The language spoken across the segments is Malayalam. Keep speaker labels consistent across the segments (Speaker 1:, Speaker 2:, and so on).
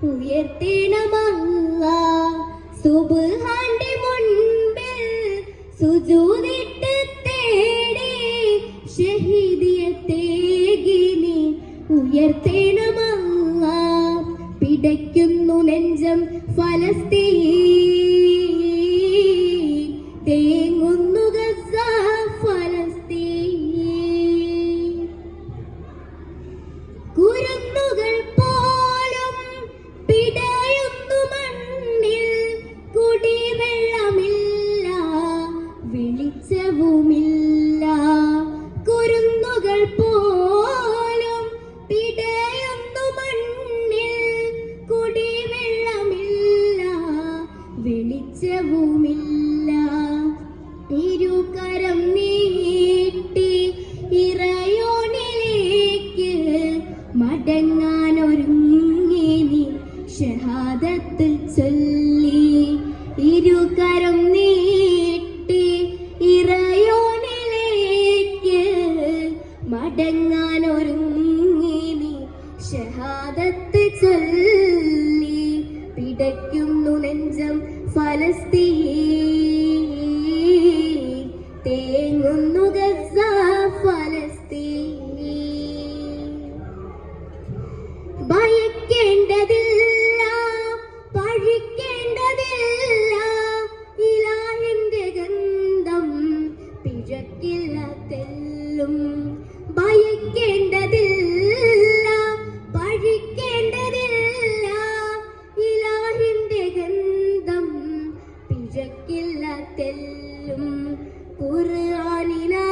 Speaker 1: ഉയർത്തേണമല്ലാഹ്. സുബ്ഹാന്റെ മുൻപിൽ സുജൂദിട്ട് തേടി ഷഹീദിയത്തേകിനി ഉയർത്തേണമല്ലാഹ്. പിടയ്ക്കുന്നു നെഞ്ചം ഫലസ്തീൻ, തേങ്ങുന്നു ഗസ ഫലസ്തീൻ. കുരുന്നുകൾ പോലും പിടയുന്നു മണ്ണിൽ, കുടിവെള്ളമില്ല വെളിച്ചവുമില്ല. കുരുന്നുകൾ പോലും പിടയുന്നു മണ്ണിൽ, കുടിവെള്ളമില്ല വെളിച്ചവുമില്ല. ഇരുകരം നീട്ടി ഇറയോനിലേക്ക് മടങ്ങാനൊരുങ്ങി നീ ഷഹാദത്ത് ചൊല്ലി. ഇരുകരം നീട്ടി ഇറയോനിലേക്ക് മടങ്ങാനൊരുങ്ങി നീ ഷഹാദത്ത് ചൊല്ലി. പിടയ്ക്കുന്നു നെഞ്ചം ഫലസ്തീൻ, തേങ്ങുന്നു ഗസ ഫലസ്തീൻ. ഭയക്കേണ്ടതില്ല, പഴിക്കേണ്ടതില്ല, ഇലാഹിന്റെ ഗന്ധം പിഴക്കില്ല തെല്ലും. ഭയക്കേണ്ടതില്ല, പഴിക്കേണ്ടതില്ല, ഇലാഹിന്റെ ഗന്ധം പിഴക്കില്ല തെല്ലും. ഖുർആനിലല്ലാഹ്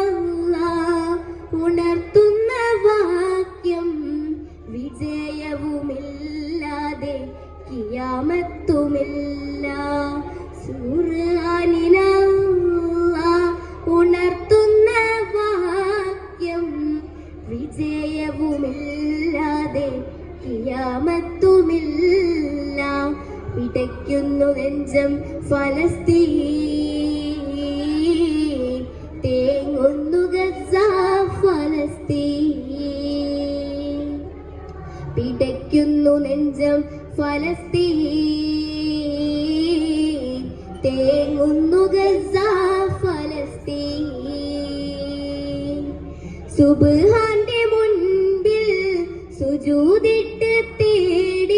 Speaker 1: ഉണർത്തുന്ന വാക്യം, വിജയവുമില്ലാതെ കിയാമത്തുമില്ല. ഖുർആനിലല്ലാഹ് ഉണർത്തുന്ന വാക്യം, വിജയവുമില്ലാതെ കിയാമത്തുമില്ല. പിടയ്ക്കുന്നു നെഞ്ചം ഫലസ്തീൻ, തേങ്ങുന്നു ഗസ ഫലസ്തീൻ. പിടയ്ക്കുന്നു നെഞ്ചം ഫലസ്തീൻ, തേങ്ങുന്നു ഗസ ഫലസ്തീൻ. സുബ്ഹാന്റെ മുൻപിൽ സുജൂദിൽ